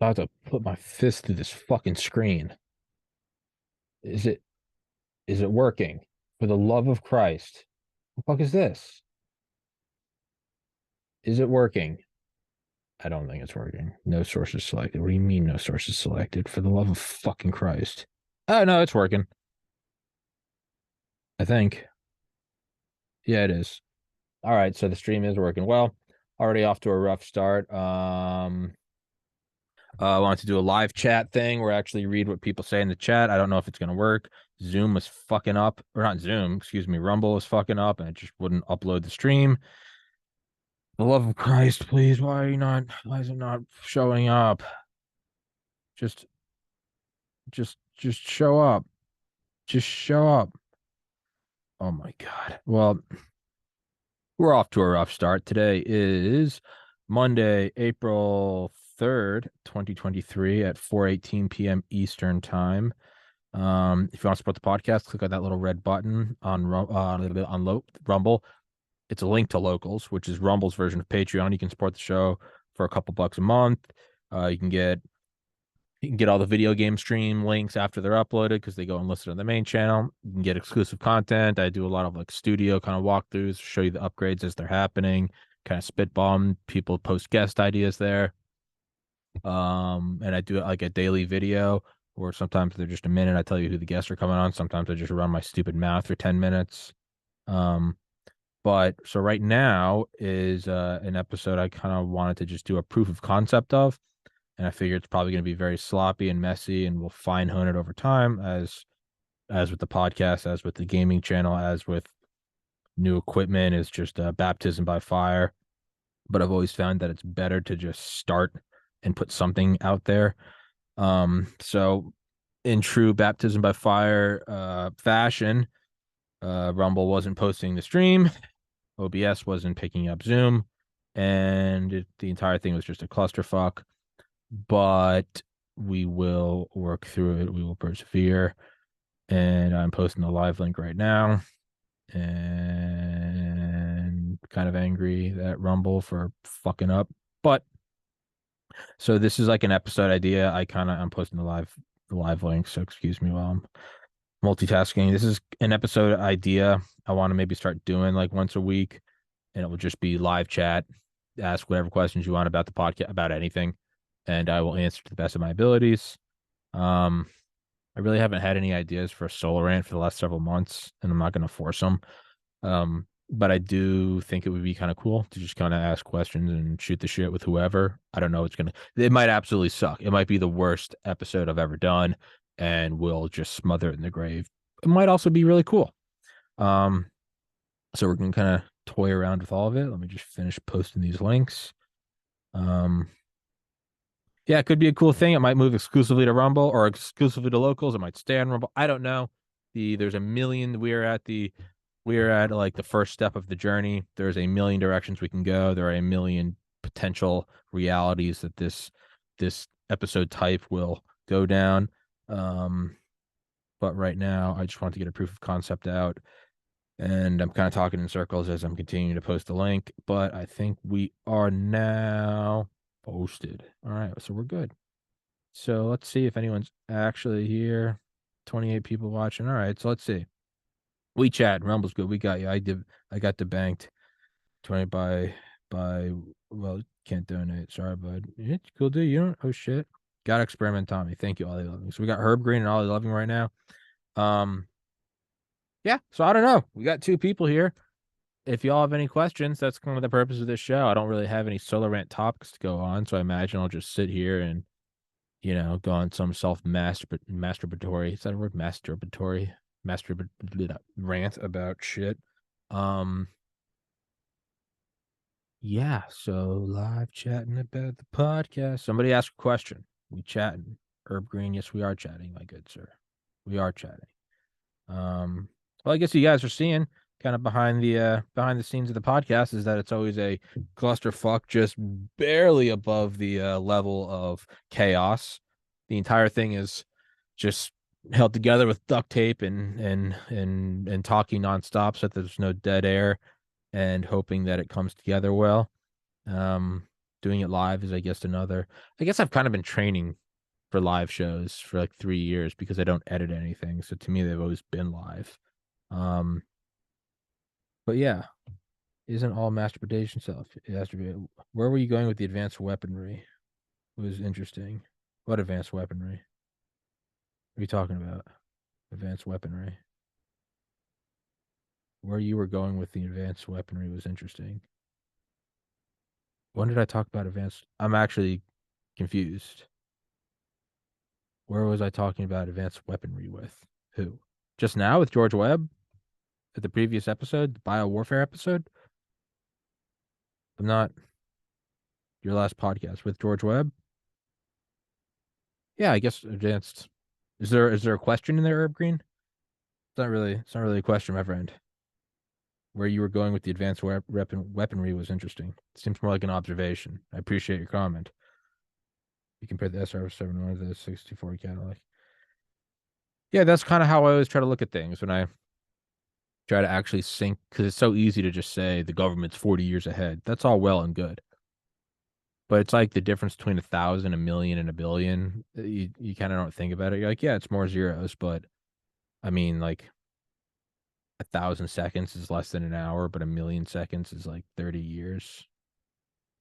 About to put my fist through this fucking screen. Is it is it working? For the love of Christ. What the fuck is this? Is it working? I don't think it's working. No sources selected. What do you mean no sources selected? For the love of fucking Christ. Oh no, it's working. I think. Yeah, it is. All right, so the stream is working well. Already off to a rough start. I wanted to do a live chat thing where I actually read what people say in the chat. I don't know if it's gonna work. Zoom was fucking up, or not Zoom, excuse me, Rumble was fucking up, and it just wouldn't upload the stream. For the love of Christ, please, why are you not? Why is it not showing up? Just, just show up. Just show up. Oh my God. Well, we're off to a rough start. Today is Monday, April 3rd, 2023 at 4:18 p.m. Eastern time. If you want to support the podcast, click on that little red button on Rumble. It's a link to Locals, which is Rumble's version of Patreon. You can support the show for a couple bucks a month. You can get all the video game stream links after they're uploaded because they go and listen on the main channel. You can get exclusive content. I do a lot of like studio kind of walkthroughs, show you the upgrades as they're happening, kind of spitball 'em. People post guest ideas there. And I do like a daily video, or sometimes they're just a minute. I tell you who the guests are coming on. Sometimes I just run my stupid mouth for 10 minutes. But so right now is an episode I kind of wanted to just do a proof of concept of. And I figure it's probably going to be very sloppy and messy, and we'll fine hone it over time, as with the podcast, as with the gaming channel, as with new equipment. Is just baptism by fire. But I've always found that it's better to just start and put something out there. So in true baptism by fire fashion, Rumble wasn't posting the stream, OBS wasn't picking up Zoom, and the entire thing was just a clusterfuck. But we will work through it. We will persevere. And I'm posting the live link right now. And kind of angry at Rumble for fucking up. But so this is like an episode idea. I'm posting the live link. So excuse me while I'm multitasking. This is an episode idea I want to maybe start doing like once a week. And it will just be live chat. Ask whatever questions you want about the podcast, about anything, and I will answer to the best of my abilities. I really haven't had any ideas for a solo rant for the last several months, and I'm not going to force them. But I do think it would be kind of cool to just kind of ask questions and shoot the shit with whoever. I don't know. It might absolutely suck. It might be the worst episode I've ever done, and we'll just smother it in the grave. It might also be really cool. So we're going to kind of toy around with all of it. Let me just finish posting these links. Yeah, it could be a cool thing. It might move exclusively to Rumble or exclusively to Locals. It might stay on Rumble. I don't know. There's a million. We're at like the first step of the journey. There's a million directions we can go. There are a million potential realities that this episode type will go down. But right now, I just want to get a proof of concept out, and I'm kind of talking in circles as I'm continuing to post the link. But I think we are now posted. All right, so we're good. So let's see if anyone's actually here. 28 people watching. All right, so let's see. We chat. Rumble's good. We got you. I got debanked. 20 by well, can't donate. Sorry, bud. It's cool, dude. You don't. Oh shit. Got to experiment, Tommy. Thank you, Ollie Loving. So we got Herb Green and Ollie Loving right now. Yeah. So I don't know. We got two people here. If y'all have any questions, that's kind of the purpose of this show. I don't really have any solo rant topics to go on, so I imagine I'll just sit here and go on some masturbatory. Is that a word? Masturbatory rant about shit. Yeah. So live chatting about the podcast. Somebody asked a question. We chatting. Herb Green. Yes, we are chatting, my good sir. We are chatting. Well, I guess you guys are seeing kind of behind the scenes of the podcast is that it's always a clusterfuck, just barely above the level of chaos. The entire thing is just held together with duct tape and talking nonstop so that there's no dead air, and hoping that it comes together well. Doing it live is, I guess, another. I guess I've kind of been training for live shows for like 3 years because I don't edit anything. So to me, they've always been live. Um, but yeah, isn't all masturbation self? It has to be. Where were you going with the advanced weaponry? It was interesting. What advanced weaponry? What are you talking about? Advanced weaponry. Where you were going with the advanced weaponry was interesting. When did I talk about advanced? I'm actually confused. Where was I talking about advanced weaponry with? Who? Just now with George Webb at the previous episode, the biowarfare episode? I'm not your last podcast with George Webb. Yeah, I guess advanced. Is there a question in there, Herb Green? It's not really a question, my friend. Where you were going with the advanced weaponry was interesting. It seems more like an observation. I appreciate your comment. You compare the SR-71 to the 64 Cadillac. Yeah, that's kind of how I always try to look at things when I try to actually think, because it's so easy to just say the government's 40 years ahead. That's all well and good. But it's like the difference between 1,000, a million, and a billion. You kind of don't think about it. You're like, yeah, it's more zeros, but I mean, like 1,000 seconds is less than an hour, but a million seconds is like 30 years.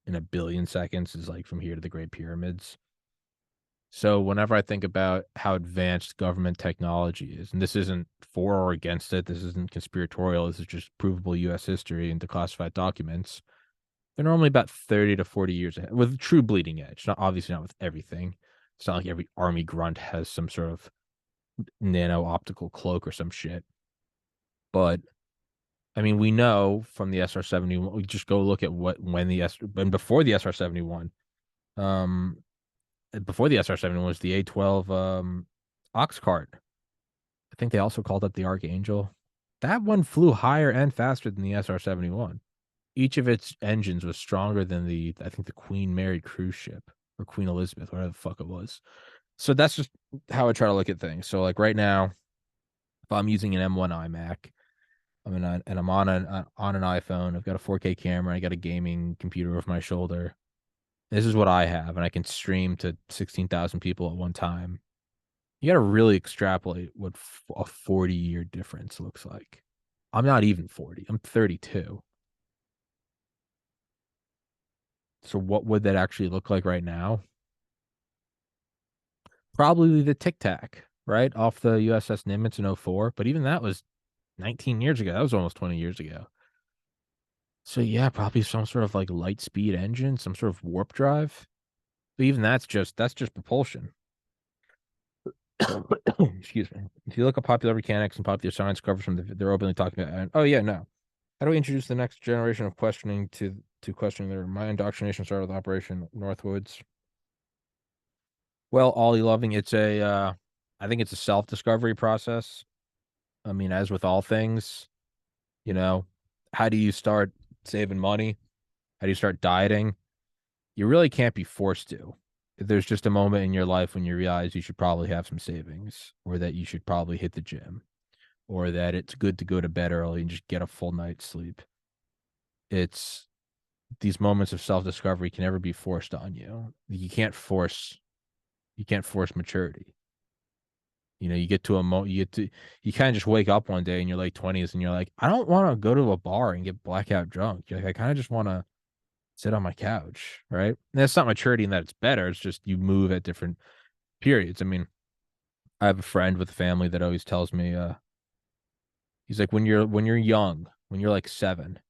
And a billion seconds is like from here to the Great Pyramids. So whenever I think about how advanced government technology is, and this isn't for or against it, this isn't conspiratorial, this is just provable US history and declassified documents, they're normally about 30 to 40 years ahead with true bleeding edge. Not obviously not with everything. It's not like every army grunt has some sort of nano optical cloak or some shit. But I mean, we know from the SR-71, we just go look at when and before the SR-71, um, before the SR-71 was the A-12 ox cart. I think they also called it the Archangel. That one flew higher and faster than the SR-71. Each of its engines was stronger than I think the Queen Mary cruise ship or Queen Elizabeth, whatever the fuck it was. So that's just how I try to look at things. So like right now, if I'm using an M1 iMac, and I'm on an iPhone, I've got a 4K camera, I got a gaming computer over my shoulder. This is what I have, and I can stream to 16,000 people at one time. You got to really extrapolate what a 40-year difference looks like. I'm not even 40. I'm 32. So what would that actually look like right now? Probably the Tic Tac, right? Off the USS Nimitz in '04. But even that was 19 years ago. That was almost 20 years ago. So yeah, probably some sort of like light speed engine, some sort of warp drive. But even that's just propulsion. Excuse me. If you look at popular mechanics and popular science covers from they're openly talking about. Oh yeah, no. How do we introduce the next generation of questioning to questioning their my indoctrination started with Operation Northwoods? Well, Ollie Loving, I think it's a self-discovery process. I mean, as with all things, you know, how do you start saving money? How do you start dieting? You really can't be forced to. There's just a moment in your life when you realize you should probably have some savings, or that you should probably hit the gym, or that it's good to go to bed early and just get a full night's sleep. It's these moments of self-discovery can never be forced on you. You can't force maturity. You get to a you kind of just wake up one day in your late 20s and you're like, I don't want to go to a bar and get blackout drunk. You're like, I kind of just want to sit on my couch, right? And that's not maturity in that it's better. It's just you move at different periods. I mean, I have a friend with a family that always tells me, he's like, when you're young, when you're like 7,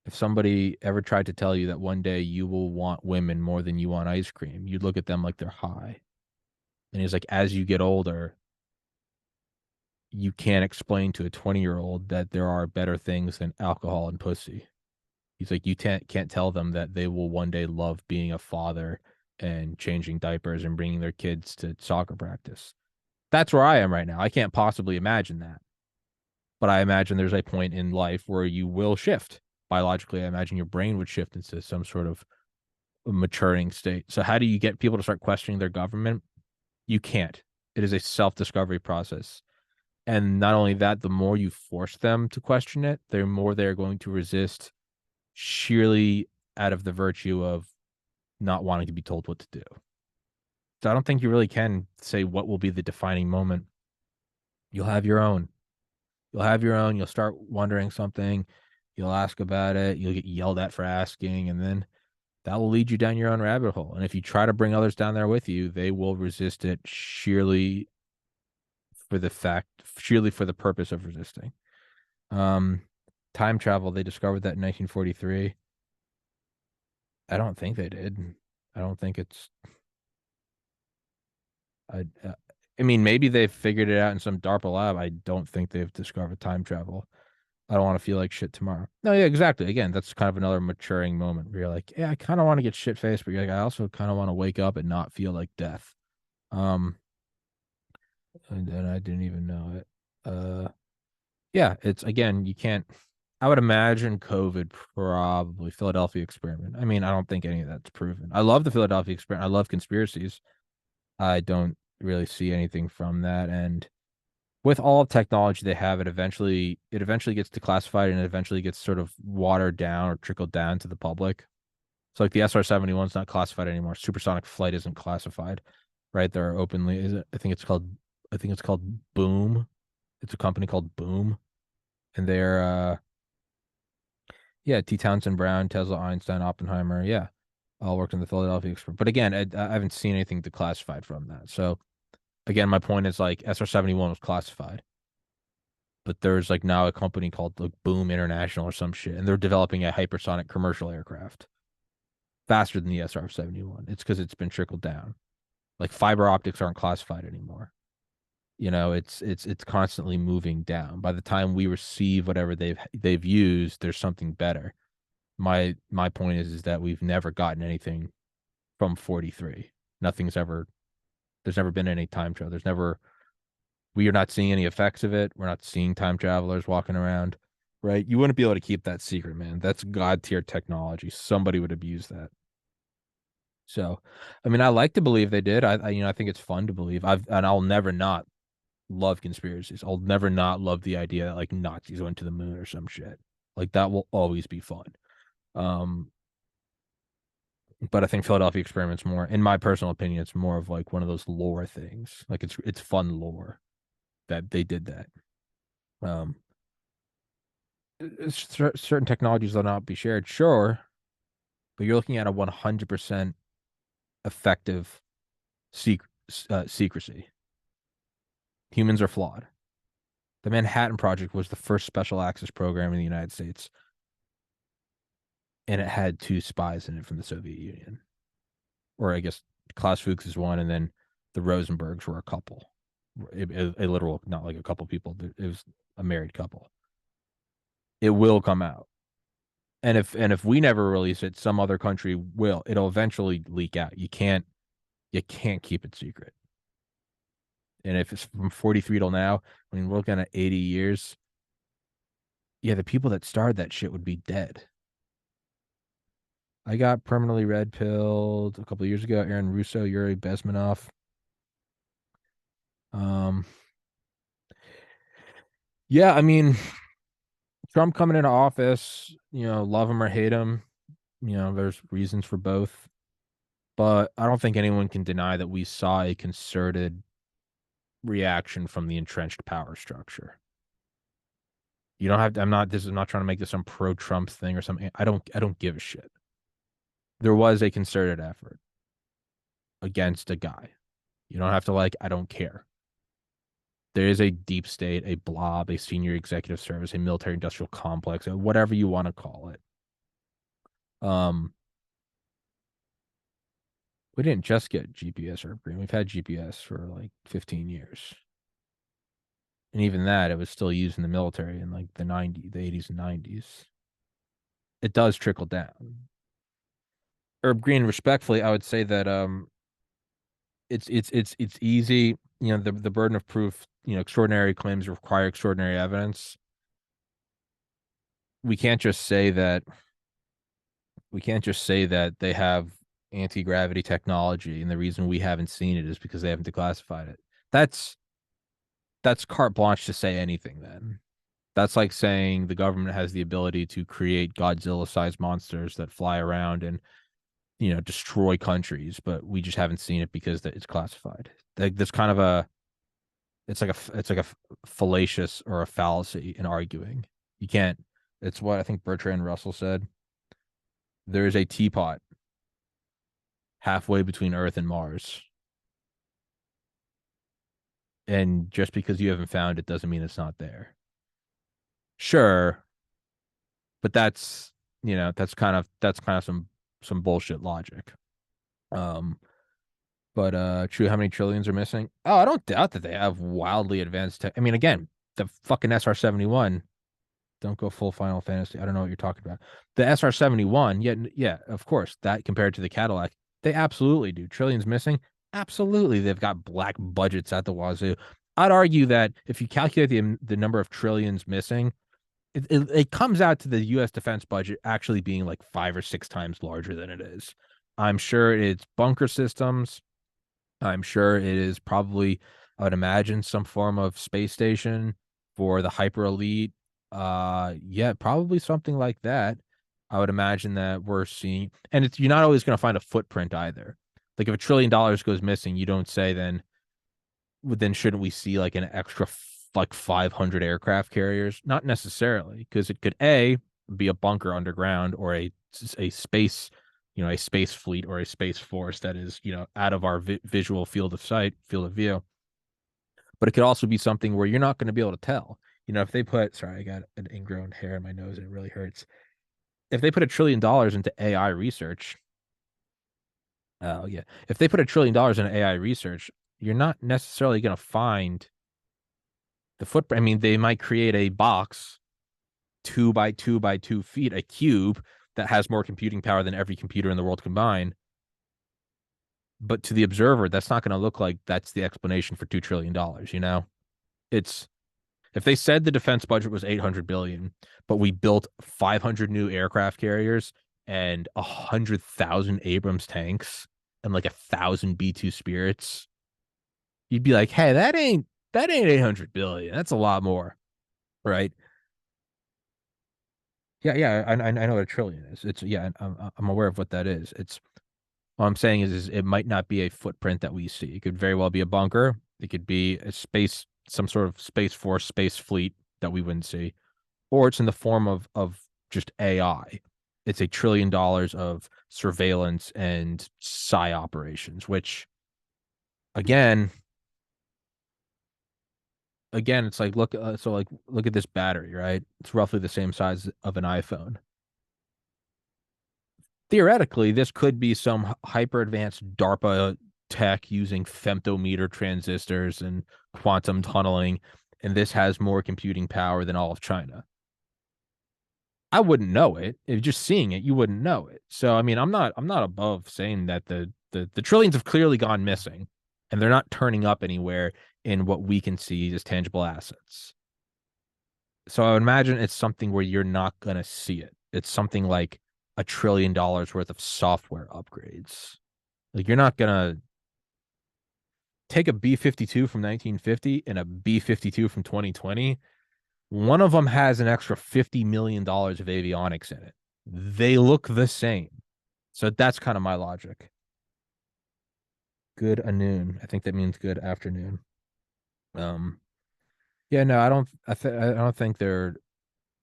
if somebody ever tried to tell you that one day you will want women more than you want ice cream, you'd look at them like they're high. And he's like, as you get older, you can't explain to a 20-year-old that there are better things than alcohol and pussy. He's like, you can't tell them that they will one day love being a father and changing diapers and bringing their kids to soccer practice. That's where I am right now. I can't possibly imagine that. But I imagine there's a point in life where you will shift. Biologically, I imagine your brain would shift into some sort of maturing state. So how do you get people to start questioning their government? You can't. It is a self-discovery process. And not only that, the more you force them to question it, the more they're going to resist sheerly out of the virtue of not wanting to be told what to do. So I don't think you really can say what will be the defining moment. You'll have your own. You'll have your own. You'll start wondering something. You'll ask about it. You'll get yelled at for asking, and then that will lead you down your own rabbit hole. And if you try to bring others down there with you, they will resist it sheerly for the purpose of resisting. Um, Time travel, they discovered that in 1943. I don't think they did. I don't think it's. I, uh, I mean, maybe they've figured it out in some DARPA lab. I don't think they've discovered time travel. I don't want to feel like shit tomorrow. No, yeah, exactly. Again, that's kind of another maturing moment where you're like, yeah, I kind of want to get shit faced, but you're like, I also kind of want to wake up and not feel like death. Um, and I didn't even know it. Yeah, it's again, you can't. I would imagine COVID probably Philadelphia experiment. I mean, I don't think any of that's proven. I love the Philadelphia experiment. I love conspiracies. I don't really see anything from that. And with all technology they have, it eventually gets declassified and it eventually gets sort of watered down or trickled down to the public. So like the SR-71 is not classified anymore. Supersonic flight isn't classified, right? There are openly is it, I think it's called Boom. It's a company called Boom. And they're yeah, T. Townsend Brown, Tesla, Einstein, Oppenheimer, yeah, all worked in the Philadelphia experiment. But again, I haven't seen anything declassified from that. So again, my point is like SR-71 was classified, but there's like now a company called like Boom International or some shit, and they're developing a hypersonic commercial aircraft faster than the SR-71. It's because it's been trickled down. Like fiber optics aren't classified anymore. It's constantly moving down. By the time we receive whatever they've used, there's something better. My point is that we've never gotten anything from 43. Nothing's ever There's never been any time travel. We are not seeing any effects of it. We're not seeing time travelers walking around, right? You wouldn't be able to keep that secret, man. That's god tier technology. Somebody would abuse that. So, I mean, I like to believe they did. I think it's fun to believe. I'll never not love conspiracies. I'll never not love the idea that like Nazis went to the moon or some shit. Like that will always be fun. Um, but I think Philadelphia Experiment's more, in my personal opinion, it's more of like one of those lore things. Like it's fun lore that they did that. Um, certain technologies will not be shared, sure, but you're looking at a 100% effective secrecy. Humans are flawed. The Manhattan Project was the first special access program in the United States, and it had two spies in it from the Soviet Union. Or I guess Klaus Fuchs is one, and then the Rosenbergs were a couple. A literal, not like a couple people. It was a married couple. It will come out. And if we never release it, some other country will. It'll eventually leak out. You can't keep it secret. And if it's from 43 till now, I mean, we're looking at 80 years. Yeah, the people that started that shit would be dead. I got permanently red pilled a couple of years ago. Aaron Russo, Yuri Bezmenov. Um, yeah, I mean, Trump coming into office, love him or hate him, there's reasons for both. But I don't think anyone can deny that we saw a concerted reaction from the entrenched power structure. You don't have to, I'm not trying to make this some pro-Trump thing or something. I don't give a shit. There was a concerted effort against a guy. You don't have to I don't care. There is a deep state, a blob, a senior executive service, a military industrial complex, whatever you want to call it. We didn't just get GPS or green. We've had GPS for like 15 years. And even that, it was still used in the military in like the 80s and 90s. It does trickle down. Herb Green, respectfully, I would say that it's easy. The burden of proof. Extraordinary claims require extraordinary evidence. We can't just say that. We can't just say that they have anti-gravity technology, and the reason we haven't seen it is because they haven't declassified it. That's carte blanche to say anything. Then that's like saying the government has the ability to create Godzilla-sized monsters that fly around and destroy countries, but we just haven't seen it because it's classified. Like there's kind of a it's like a fallacious or a fallacy in arguing. You can't. It's what I think Bertrand Russell said. There is a teapot halfway between Earth and Mars, and just because you haven't found it doesn't mean it's not there. Sure, but that's kind of some bullshit logic. Um, but true, how many trillions are missing? Oh, I don't doubt that they have wildly advanced tech. I mean, again, the fucking SR-71. Don't go full Final Fantasy. I don't know what you're talking about. The SR-71, yeah, of course, that compared to the Cadillac, they absolutely do. Trillions missing? Absolutely. They've got black budgets at the wazoo. I'd argue that if you calculate the number of trillions missing, it comes out to the U.S. defense budget actually being like 5 or 6 times larger than it is. I'm sure it's bunker systems. I'm sure it is probably, I would imagine, some form of space station for the hyper elite. Yeah, probably something like that. I would imagine that we're seeing, and you're not always going to find a footprint either. Like if $1 trillion goes missing, you don't say then shouldn't we see like an extra like 500 aircraft carriers? Not necessarily, because it could be a bunker underground or a space, a space fleet or a space force that is out of our visual field of view. But it could also be something where you're not going to be able to tell. If they put, sorry, I got an ingrown hair in my nose and it really hurts. If they put $1 trillion into AI research, oh yeah, if they put $1 trillion into AI research, you're not necessarily going to find the footprint. I mean, they might create a box 2 by 2 by 2 feet, a cube that has more computing power than every computer in the world combined. But to the observer, that's not going to look like that's the explanation for $2 trillion. It's if they said the defense budget was 800 billion, but we built 500 new aircraft carriers and 100,000 Abrams tanks and like 1,000 B2 Spirits, you'd be like, hey, that ain't 800 billion. That's a lot more, right? Yeah. I know what a trillion is. It's yeah. I'm aware of what that is. It's all I'm saying is it might not be a footprint that we see. It could very well be a bunker. It could be a space, some sort of space force, space fleet that we wouldn't see, or it's in the form of just AI. It's $1 trillion of surveillance and psi operations, which again, it's like look at this battery, right? It's roughly the same size of an iPhone. Theoretically, this could be some hyper advanced DARPA tech using femtometer transistors and quantum tunneling, and this has more computing power than all of China. I wouldn't know it. If just seeing it, you wouldn't know it. So I mean, I'm not above saying that the trillions have clearly gone missing and they're not turning up anywhere in what we can see as tangible assets. So I would imagine it's something where you're not gonna see it. It's something like $1 trillion worth of software upgrades. Like you're not gonna take a B-52 from 1950 and a B-52 from 2020. One of them has an extra $50 million of avionics in it. They look the same. So that's kind of my logic. Good noon. I think that means good afternoon. Um, yeah, no, I don't think they're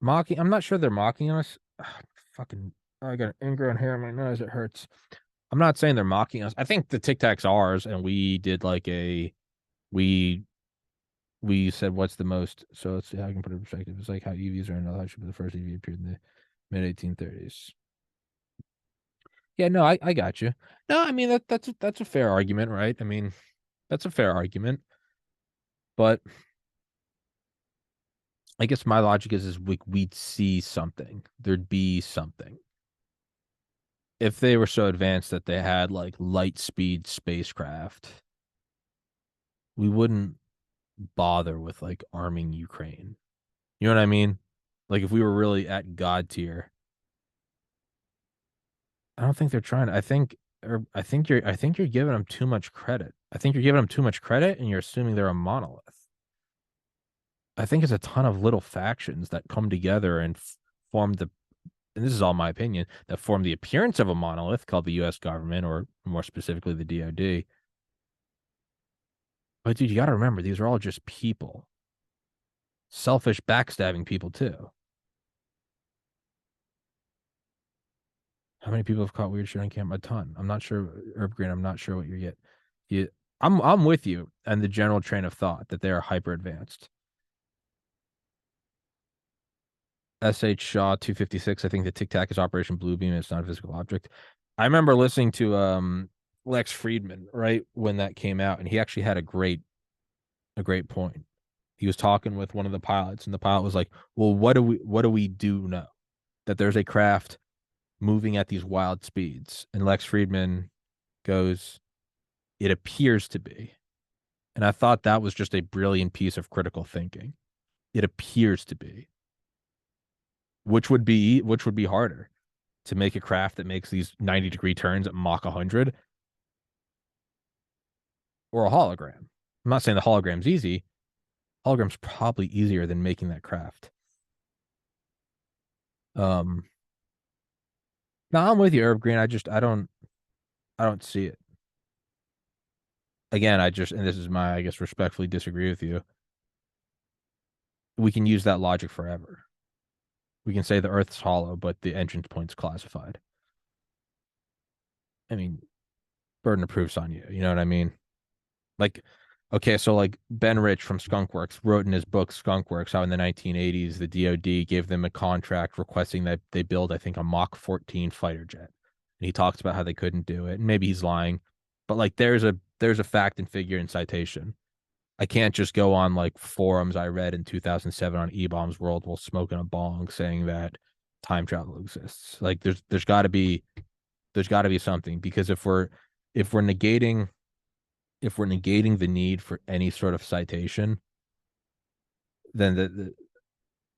mocking. I'm not sure they're mocking us. Fucking, I got an ingrown hair in my nose. It hurts. I'm not saying they're mocking us. I think the Tic Tacs are ours, and we did like we we said what's the most. So let's see how I can put it in perspective. It's like how EVs are in how should be the first EV appeared in the mid 1830s. Yeah, no, I got you. No, I mean that's a fair argument, right? I mean, that's a fair argument. But I guess my logic is we'd see something. There'd be something. If they were so advanced that they had like light speed spacecraft, we wouldn't bother with like arming Ukraine. You know what I mean? Like if we were really at God tier, I don't think they're trying to. I think you're giving them too much credit. I think you're giving them too much credit and you're assuming they're a monolith. I think it's a ton of little factions that come together and form and this is all my opinion, that form the appearance of a monolith called the US government, or more specifically the DoD. But dude, you got to remember, these are all just people. Selfish, backstabbing people, too. How many people have caught weird shit on camera? A ton. I'm not sure, Herb Green, I'm not sure what you're getting. I'm with you and the general train of thought that they are hyper advanced. S.H. Shaw 256. I think the Tic Tac is Operation Bluebeam. It's not a physical object. I remember listening to Lex Friedman right when that came out, and he actually had a great point. He was talking with one of the pilots, and the pilot was like, "Well, what do we do know that there's a craft moving at these wild speeds?" And Lex Friedman goes, "It appears to be." And I thought that was just a brilliant piece of critical thinking. It appears to be. Which would be harder, to make a craft that makes these 90-degree turns at Mach 100 or a hologram. I'm not saying the hologram's easy. Hologram's probably easier than making that craft. No, I'm with you, Herb Green. I don't see it. Again, and this is my, I guess, respectfully disagree with you. We can use that logic forever. We can say the Earth's hollow, but the entrance point's classified. I mean, burden of proof's on you. You know what I mean? Like, okay, so like Ben Rich from Skunkworks wrote in his book Skunkworks how in the 1980s the DoD gave them a contract requesting that they build, I think, a Mach 14 fighter jet. And he talks about how they couldn't do it. And maybe he's lying, but like there's a fact and figure in citation. I can't just go on like forums I read in 2007 on E-Bombs World while smoking a bong saying that time travel exists. Like there's got to be something, because if we're negating the need for any sort of citation, then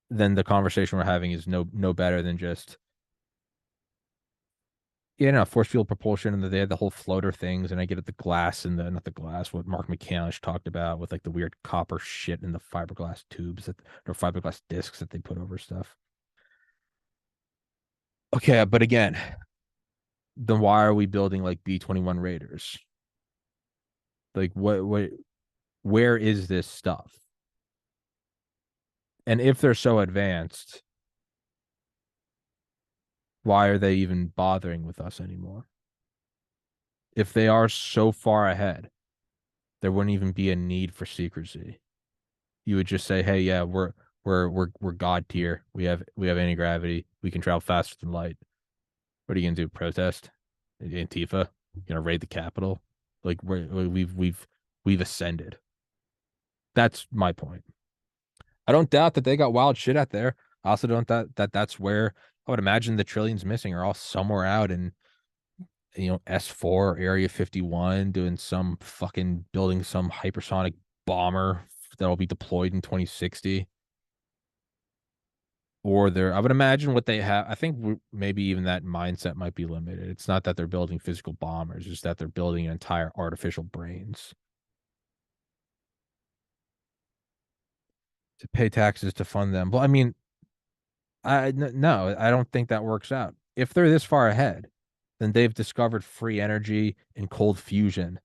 the conversation we're having is no better than just, force field propulsion, and they had the whole floater things, and I get at the glass and not the glass, what Mark McCallish talked about with like the weird copper shit in the fiberglass tubes or fiberglass discs that they put over stuff. Okay, but again, then why are we building like B-21 Raiders? Like where is this stuff? And if they're so advanced, why are they even bothering with us anymore? If they are so far ahead, there wouldn't even be a need for secrecy. You would just say, "Hey, yeah, we're God tier. We have anti-gravity. We can travel faster than light." What are you gonna do? Protest? Antifa? You gonna raid the Capitol? Like we've ascended. That's my point. I don't doubt that they got wild shit out there. I also don't doubt that that's where I would imagine the trillions missing are all somewhere out in, S4 Area 51 doing some fucking building some hypersonic bomber that'll be deployed in 2060. Or I would imagine what they have. I think maybe even that mindset might be limited. It's not that they're building physical bombers, it's that they're building entire artificial brains to pay taxes to fund them. Well, I mean, no, I don't think that works out. If they're this far ahead, then they've discovered free energy and cold fusion.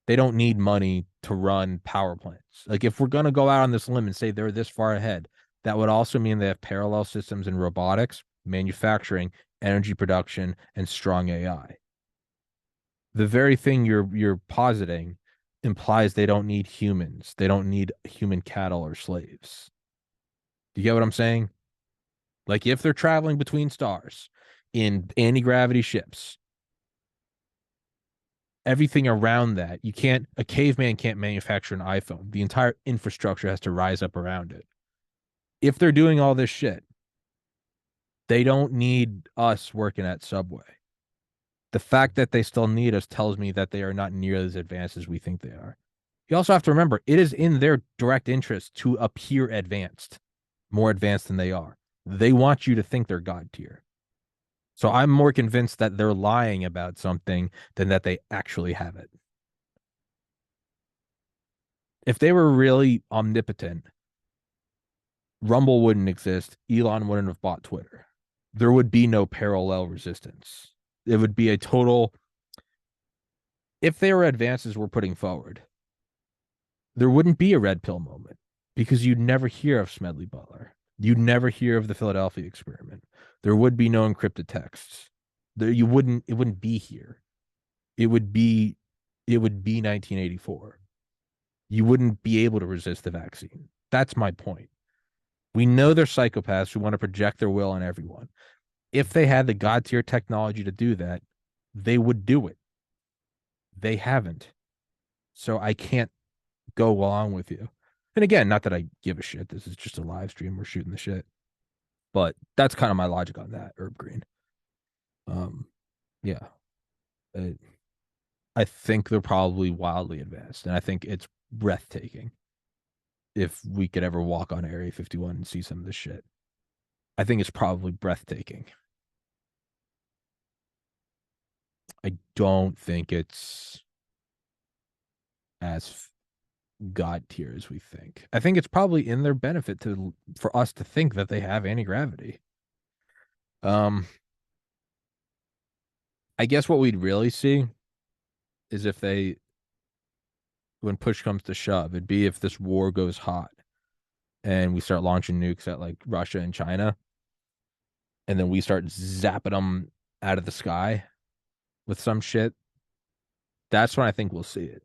They don't need money to run power plants. Like if we're going to go out on this limb and say they're this far ahead, that would also mean they have parallel systems in robotics, manufacturing, energy production, and strong AI. The very thing you're positing implies they don't need humans. They don't need human cattle or slaves. Do you get what I'm saying? Like if they're traveling between stars in anti-gravity ships, everything around that, a caveman can't manufacture an iPhone. The entire infrastructure has to rise up around it. If they're doing all this shit, they don't need us working at Subway. The fact that they still need us tells me that they are not nearly as advanced as we think they are. You also have to remember, it is in their direct interest to appear advanced, more advanced than they are. They want you to think they're God tier. So I'm more convinced that they're lying about something than that they actually have it. If they were really omnipotent, Rumble wouldn't exist. Elon wouldn't have bought Twitter. there would be no parallel resistance. It would be a total, if they were advances we're putting forward, there wouldn't be a red pill moment because you'd never hear of Smedley Butler. You'd never hear of the Philadelphia experiment. There would be no encrypted texts. It wouldn't be here. It would be 1984. You wouldn't be able to resist the vaccine. That's my point. We know they're psychopaths who want to project their will on everyone. If they had the god tier technology to do that, they would do it. They haven't. So I can't go along with you. And again, not that I give a shit. This is just a live stream. We're shooting the shit. But that's kind of my logic on that, Herb Green. Yeah. I think they're probably wildly advanced, and I think it's breathtaking if we could ever walk on Area 51 and see some of this shit. I think it's probably breathtaking. I don't think it's as god tier as we think. I think it's probably in their benefit for us to think that they have anti-gravity. I guess what we'd really see is if they, when push comes to shove, it'd be if this war goes hot and we start launching nukes at like Russia and China, and then we start zapping them out of the sky with some shit. That's when I think we'll see it.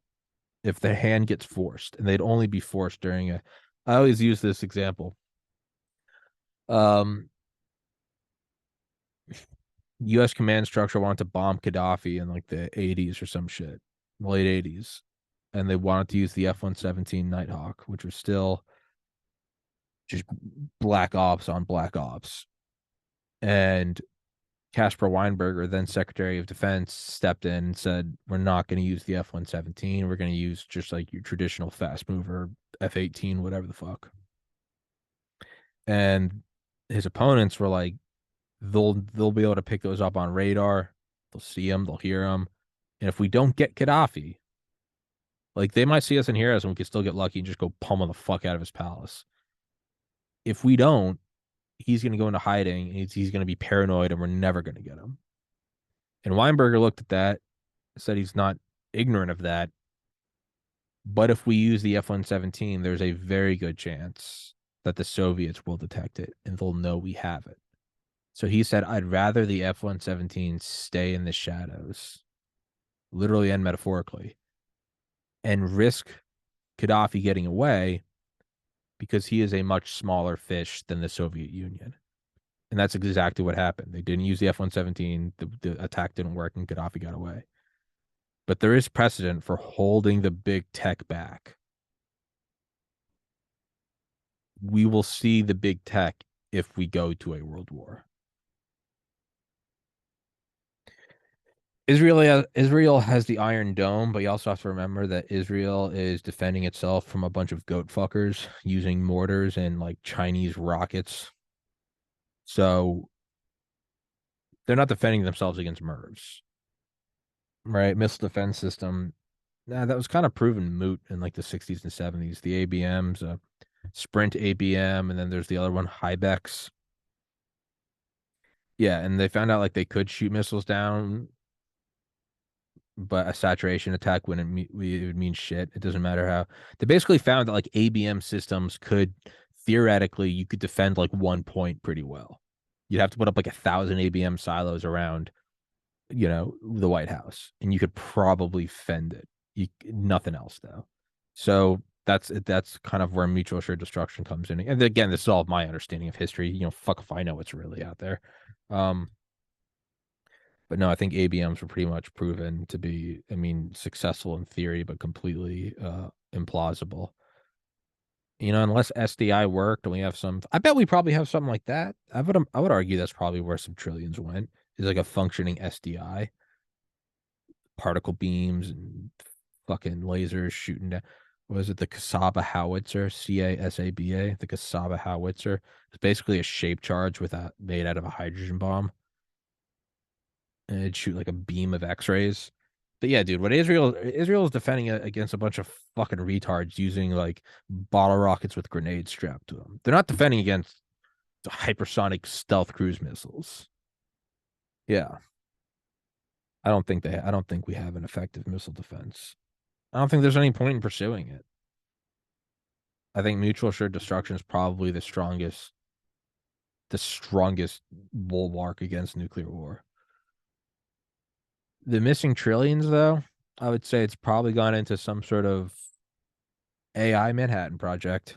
If the hand gets forced, and they'd only be forced during a, I always use this example. U.S. command structure wanted to bomb Gaddafi in like the 80s or some shit, late 80s. And they wanted to use the F-117 Nighthawk, which was still just black ops on black ops. And Caspar Weinberger, then Secretary of Defense, stepped in and said, we're not going to use the F-117. We're going to use just like your traditional fast mover F-18, whatever the fuck. And his opponents were like, they'll be able to pick those up on radar. They'll see them, they'll hear them. And if we don't get Gaddafi, like they might see us and hear us and we can still get lucky and just go pummel the fuck out of his palace. If we don't, he's going to go into hiding and he's going to be paranoid and we're never going to get him. And Weinberger looked at that, said he's not ignorant of that. But if we use the F-117, there's a very good chance that the Soviets will detect it and they'll know we have it. So he said, I'd rather the F-117 stay in the shadows, literally and metaphorically, and risk Gaddafi getting away because he is a much smaller fish than the Soviet Union. And that's exactly what happened. They didn't use the F-117. The attack didn't work and Gaddafi got away. But there is precedent for holding the big tech back. We will see the big tech if we go to a world war. Israel has the Iron Dome, but you also have to remember that Israel is defending itself from a bunch of goat fuckers using mortars and like Chinese rockets. So they're not defending themselves against MIRVs, right? Missile defense system. Nah, that was kind of proven moot in like the 60s and 70s. The ABMs, Sprint ABM, and then there's the other one, Hybex. Yeah, and they found out like they could shoot missiles down, but a saturation attack wouldn't it would mean shit. It doesn't matter how. They basically found that like ABM systems could theoretically you could defend like 1 point pretty well. You'd have to put up like 1,000 ABM silos around, the White House, and you could probably fend it. Nothing else though. So that's kind of where mutual assured destruction comes in. And again, this is all my understanding of history. Fuck if I know what's really out there. But no, I think ABMs were pretty much proven to be, successful in theory, but completely implausible. Unless SDI worked and we have I bet we probably have something like that. I would argue that's probably where some trillions went, is like a functioning SDI, particle beams and fucking lasers shooting down. Was it the Casaba howitzer? CASABA, the Casaba howitzer. It's basically a shape charge made out of a hydrogen bomb. And it'd shoot like a beam of X-rays. But yeah, dude, what Israel is defending against a bunch of fucking retards using like bottle rockets with grenades strapped to them. They're not defending against hypersonic stealth cruise missiles. Yeah. I don't think we have an effective missile defense. I don't think there's any point in pursuing it. I think mutual assured destruction is probably the strongest bulwark against nuclear war. The missing trillions, though, I would say it's probably gone into some sort of AI Manhattan project.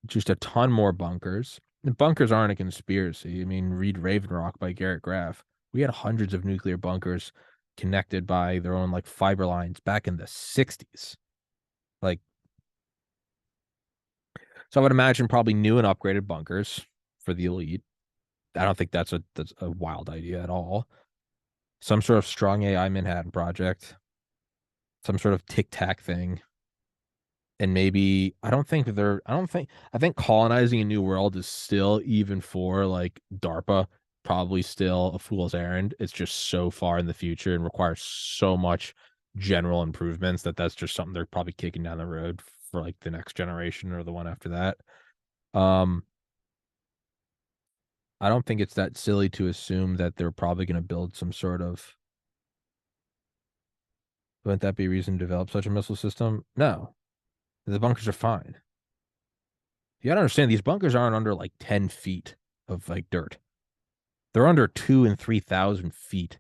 Just a ton more bunkers. The bunkers aren't a conspiracy. I mean, read Raven Rock by Garrett Graff. We had hundreds of nuclear bunkers connected by their own like fiber lines back in the 60s. Like, so I would imagine probably new and upgraded bunkers for the elite. I don't think that's a wild idea at all. Some sort of strong AI Manhattan project, some sort of tic tac thing. And maybe I think colonizing a new world is still, even for like DARPA, probably still a fool's errand. It's just so far in the future and requires so much general improvements that's just something they're probably kicking down the road for like the next generation or the one after that. Um, I don't think it's that silly to assume that they're probably going to build some sort of. Wouldn't that be a reason to develop such a missile system? No, the bunkers are fine. You gotta understand these bunkers aren't under like 10 feet of like dirt. They're under 2,000 and 3,000 feet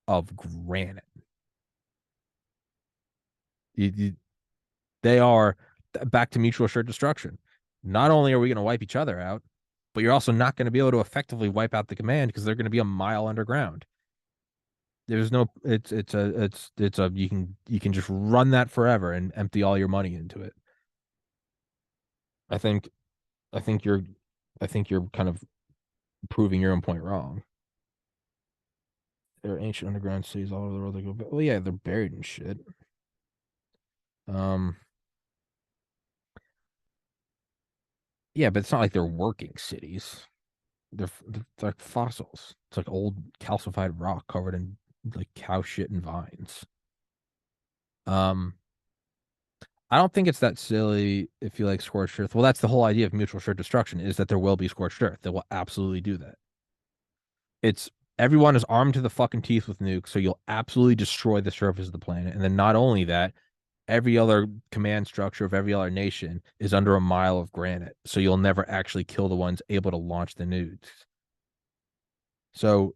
of granite. You, they are back to mutual assured destruction. Not only are we going to wipe each other out, but you're also not going to be able to effectively wipe out the command because they're going to be a mile underground. There's no it's a you can just run that forever and empty all your money into it. I think I think you're I think you're kind of proving your own point wrong. There are ancient underground cities all over the world that go. Well, yeah, they're buried in shit. Um, yeah, but it's not like they're working cities. They're like fossils. It's like old calcified rock covered in like cow shit and vines. Um, I don't think it's that silly if you like scorched earth. Well, that's the whole idea of mutual assured destruction is that there will be scorched earth. They will absolutely do that. It's everyone is armed to the fucking teeth with nukes, so you'll absolutely destroy the surface of the planet. And then not only that, every other command structure of every other nation is under a mile of granite. So you'll never actually kill the ones able to launch the nukes. So,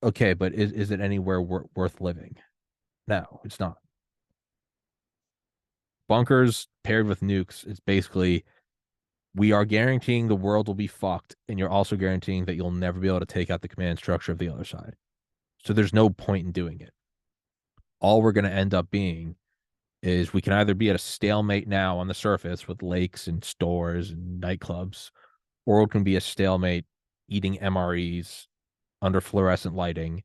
okay, but is it anywhere worth living? No, it's not. Bunkers paired with nukes, it's basically we are guaranteeing the world will be fucked, and you're also guaranteeing that you'll never be able to take out the command structure of the other side. So there's no point in doing it. All we're going to end up being is we can either be at a stalemate now on the surface with lakes and stores and nightclubs, or it can be a stalemate eating MREs under fluorescent lighting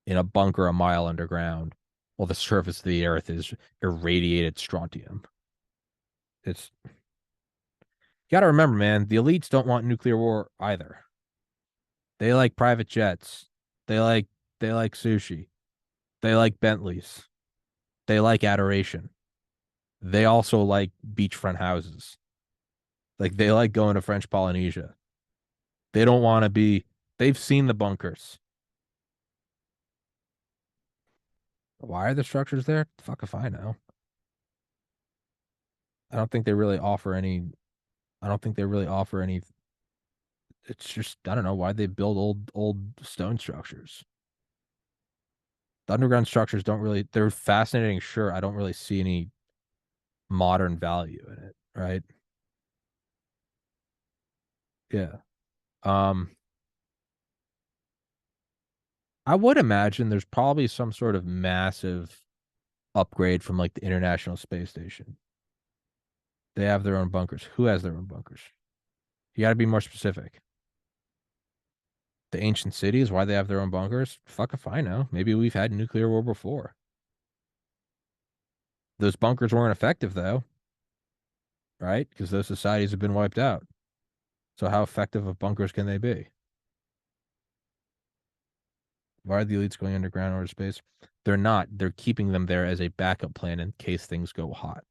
in a bunker a mile underground while the surface of the earth is irradiated strontium. It's you got to remember, man, the elites don't want nuclear war either. They like private jets. They like they like sushi. They like Bentleys. They like adoration. They also like beachfront houses. Like they like going to French Polynesia. They don't want to be, they've seen the bunkers. Why are the structures there? Fuck if I know. I don't think they really offer any, I don't think they really offer any. It's just, I don't know why they build old stone structures. The underground structures don't really, they're fascinating, sure. I don't really see any modern value in it, right? Yeah. Um, I would imagine there's probably some sort of massive upgrade from like the International Space Station. They have their own bunkers. Who has their own bunkers? You got to be more specific. The ancient cities, why they have their own bunkers? Fuck if I know. Maybe we've had nuclear war before. Those bunkers weren't effective though, right? Because those societies have been wiped out. So how effective of bunkers can they be? Why are the elites going underground or space? They're not. They're keeping them there as a backup plan in case things go hot.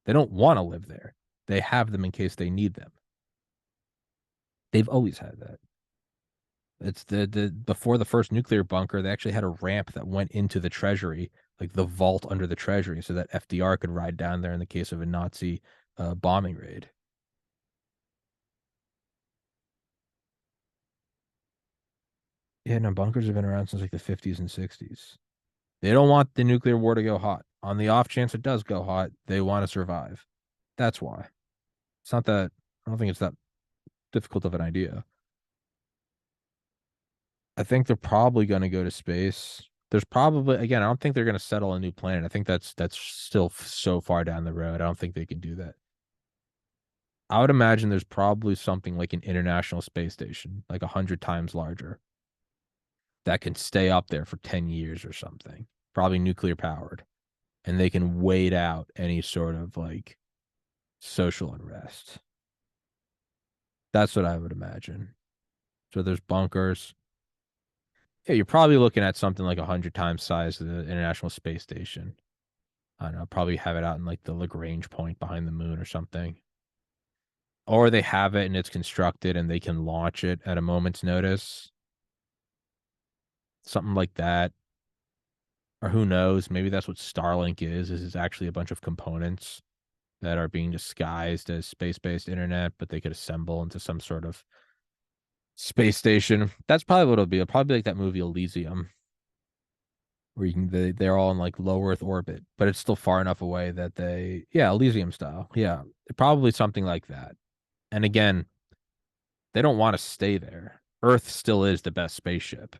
They don't want to live there. They have them in case they need them. They've always had that. It's the before the first nuclear bunker, they actually had a ramp that went into the treasury, like the vault under the treasury, so that FDR could ride down there in the case of a Nazi bombing raid. Yeah, no, bunkers have been around since like the 50s and 60s. They don't want the nuclear war to go hot. On the off chance it does go hot, they want to survive. That's why. It's not that, I don't think it's that difficult of an idea. I think they're probably going to go to space. There's probably, again, I don't think they're going to settle a new planet. I think that's still so far down the road. I don't think they can do that. I would imagine there's probably something like an international space station, like 100 times larger, that can stay up there for 10 years or something, probably nuclear powered, and they can wait out any sort of like social unrest. That's what I would imagine. So there's bunkers. Yeah, you're probably looking at something like 100 times size of the International Space Station. I don't know, probably have it out in like the Lagrange point behind the moon or something. Or they have it and it's constructed and they can launch it at a moment's notice. Something like that. Or who knows? Maybe that's what Starlink is it's actually a bunch of components that are being disguised as space-based internet, but they could assemble into some sort of space station. That's probably what it'll be. It'll probably be like that movie Elysium, where you can they're all in like low Earth orbit, but it's still far enough away that they yeah, Elysium style. Yeah. Probably something like that. And again, they don't want to stay there. Earth still is the best spaceship.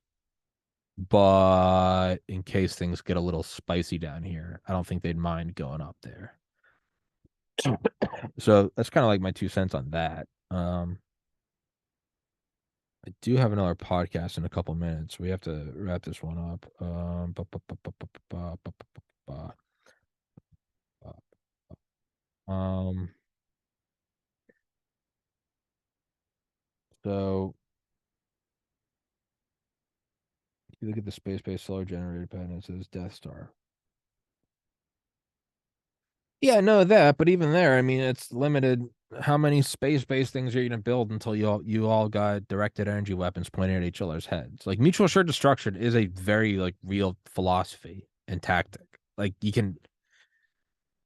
But in case things get a little spicy down here, I don't think they'd mind going up there. So that's kind of like my 2 cents on that. I do have another podcast in a couple minutes. We have to wrap this one up. Um, so you look at the space-based solar generator pattern, it says Death Star. Yeah, no, that, but even there, I mean, it's limited. How many space-based things are you gonna build until you all got directed energy weapons pointed at each other's heads? Like mutual assured destruction is a very like real philosophy and tactic. Like you can,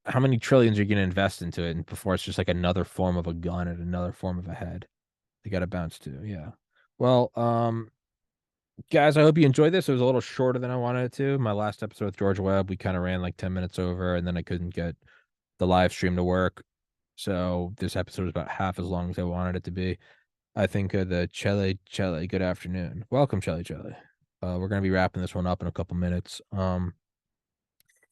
how many trillions are you gonna invest into it, and before it's just like another form of a gun and another form of a head? They got to bounce to, yeah. Well, guys, I hope you enjoyed this. It was a little shorter than I wanted it to. My last episode with George Webb, we kind of ran like 10 minutes over, and then I couldn't get the live stream to work. So this episode was about half as long as I wanted it to be. I think the Chele, good afternoon. Welcome, Chele. We're gonna be wrapping this one up in a couple minutes. In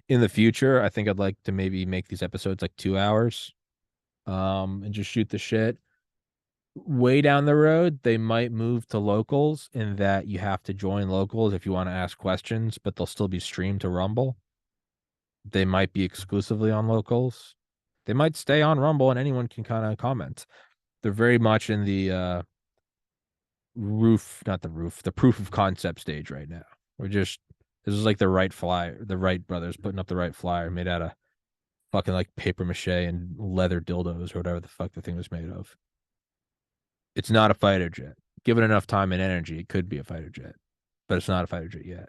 the future, I think I'd like to maybe make these episodes like 2 hours. And just shoot the shit. Way down the road, they might move to locals in that you have to join locals if you want to ask questions, but they'll still be streamed to Rumble. They might be exclusively on locals. They might stay on Rumble and anyone can kind of comment. They're very much in the the proof of concept stage right now. This is like the Wright brothers putting up the right flyer made out of fucking like paper mache and leather dildos or whatever the fuck the thing was made of. It's not a fighter jet. Given enough time and energy, it could be a fighter jet, but it's not a fighter jet yet.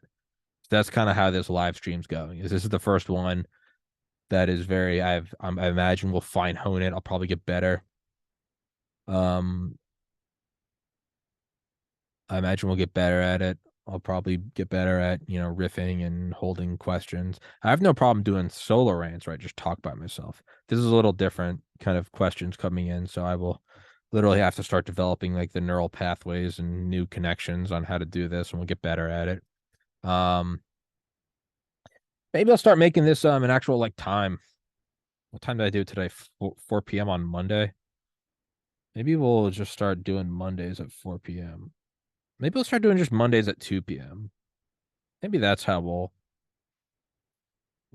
So that's kind of how this live stream's going. This is the first one that is very. I imagine we'll fine hone it. I'll probably get better. Um, I imagine we'll get better at it. I'll probably get better at riffing and holding questions. I have no problem doing solo rants where I just talk by myself. This is a little different kind of questions coming in, so I will literally have to start developing like the neural pathways and new connections on how to do this, and we'll get better at it. Maybe I'll start making this an actual like time. What time did I do today? 4 p.m. on Monday. Maybe we'll just start doing Mondays at 4 p.m. Maybe we'll start doing just Mondays at 2 p.m. Maybe that's how we'll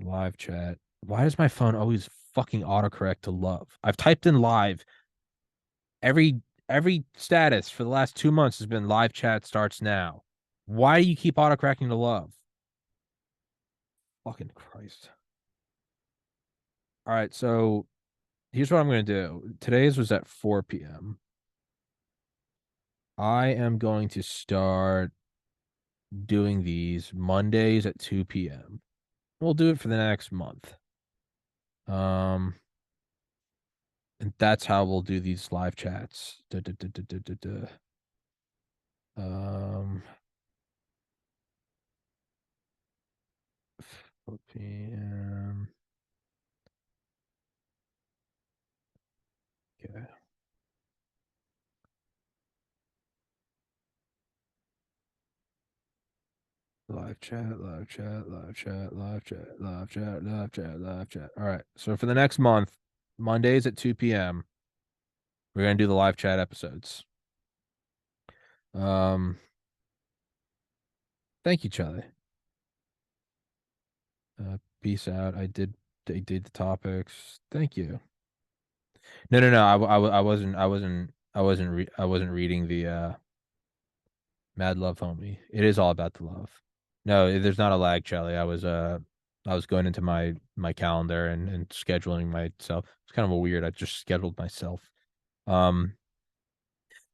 live chat. Why does my phone always fucking autocorrect to love? I've typed in live. Every status for the last 2 months has been live chat starts now. Why do you keep autocorrecting to love? Fucking Christ. All right, so here's what I'm gonna do. Today's was at 4 p.m. I am going to start doing these Mondays at 2 p.m. We'll do it for the next month. And that's how we'll do these live chats. 4 p.m. Okay. Live chat, live chat, live chat, live chat, live chat, live chat, live chat. All right. So for the next month, Mondays at 2 p.m., we're gonna do the live chat episodes. Thank you, Charlie. Peace out. They did the topics. Thank you. No. I wasn't reading the Mad Love Homie. It is all about the love. No, there's not a lag, Charlie. I was going into my calendar and scheduling myself. It's kind of a weird. I just scheduled myself. Um,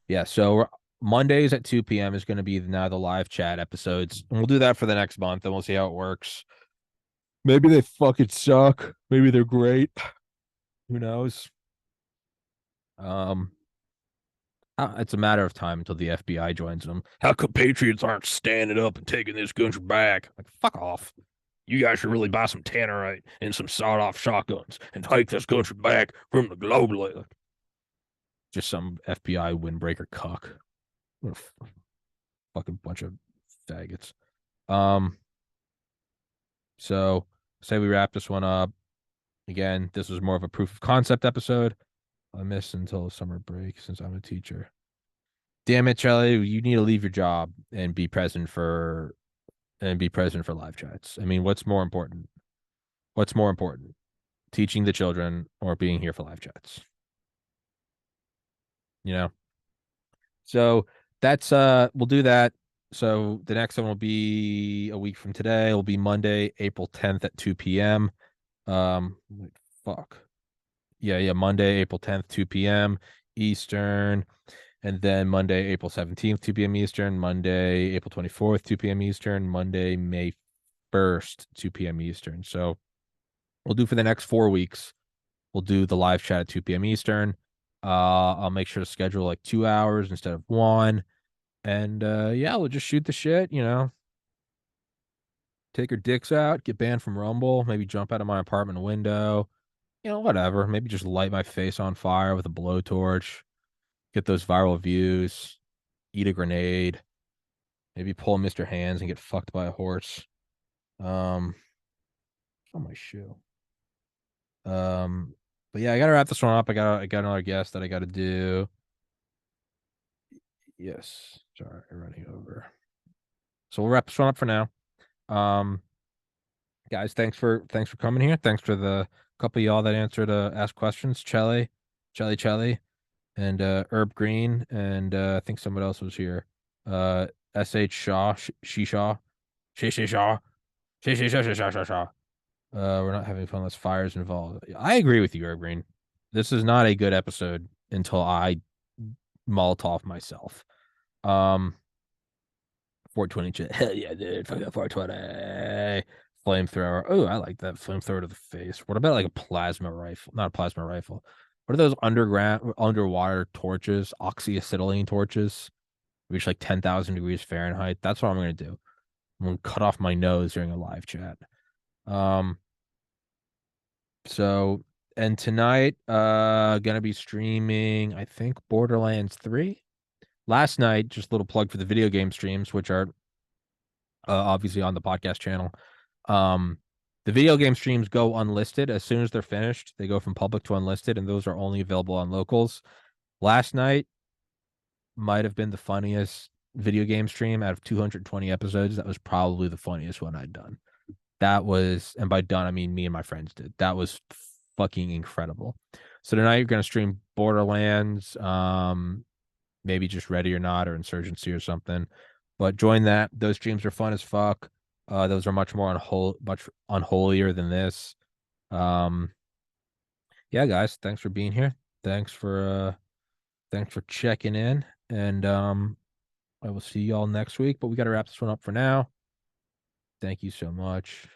yeah. So Mondays at 2 p.m. is going to be now the live chat episodes, and we'll do that for the next month, and we'll see how it works. Maybe they fucking suck. Maybe they're great. Who knows? Um, it's a matter of time until the FBI joins them. How come patriots aren't standing up and taking this country back? Like, fuck off. You guys should really buy some tannerite and some sawed-off shotguns and take this country back from the global. Just some FBI windbreaker cuck. What a fucking bunch of faggots. Um, so say we wrap this one up. Again, this was more of a proof of concept episode. I missed until summer break since I'm a teacher. Damn it, Charlie, you need to leave your job and be present for live chats. I mean, what's more important? What's more important? Teaching the children or being here for live chats? You know? So that's we'll do that. So the next one will be a week from today. It'll be Monday, April 10th at 2 p.m. Wait, fuck. Yeah, Monday, April 10th, 2 p.m. Eastern. And then Monday, April 17th, 2 p.m. Eastern. Monday, April 24th, 2 p.m. Eastern. Monday, May 1st, 2 p.m. Eastern. So we'll do for the next 4 weeks. We'll do the live chat at 2 p.m. Eastern. I'll make sure to schedule like 2 hours instead of one. And yeah, we'll just shoot the shit, take our dicks out, get banned from Rumble, maybe jump out of my apartment window, whatever. Maybe just light my face on fire with a blowtorch, get those viral views, eat a grenade, maybe pull Mr. Hands and get fucked by a horse. On my shoe. But yeah, I gotta wrap this one up. I got another guest that I gotta do. Yes. Sorry, running over. So we'll wrap this one up for now. Guys, thanks for coming here. Thanks for the couple of y'all that answered ask questions. Chelly, and Herb Green, and I think somebody else was here. S.H. Shaw, Shishaw, Shishaw, Shishaw. We're not having fun unless fire's involved. I agree with you, Herb Green. This is not a good episode until I Molotov myself. 420. Hell yeah, dude. Fuck that 420. Flamethrower. Oh, I like that flamethrower to the face. What about like a plasma rifle? Not a plasma rifle. What are those underwater torches? Oxyacetylene torches, reach like 10,000 degrees Fahrenheit. That's what I'm gonna do. I'm gonna cut off my nose during a live chat. So and tonight, gonna be streaming, I think, Borderlands 3. Last night, just a little plug for the video game streams, which are obviously on the podcast channel. The video game streams go unlisted as soon as they're finished. They go from public to unlisted, and those are only available on locals. Last night might have been the funniest video game stream out of 220 episodes. That was probably the funniest one I'd done. That was, and by done, I mean me and my friends did. That was fucking incredible. So tonight you're gonna stream Borderlands, maybe just Ready or Not or Insurgency or something. But join that. Those streams are fun as fuck. Those are much more much unholier than this. Yeah, yeah, guys, thanks for being here. Thanks for checking in. And I will see y'all next week. But we gotta wrap this one up for now. Thank you so much.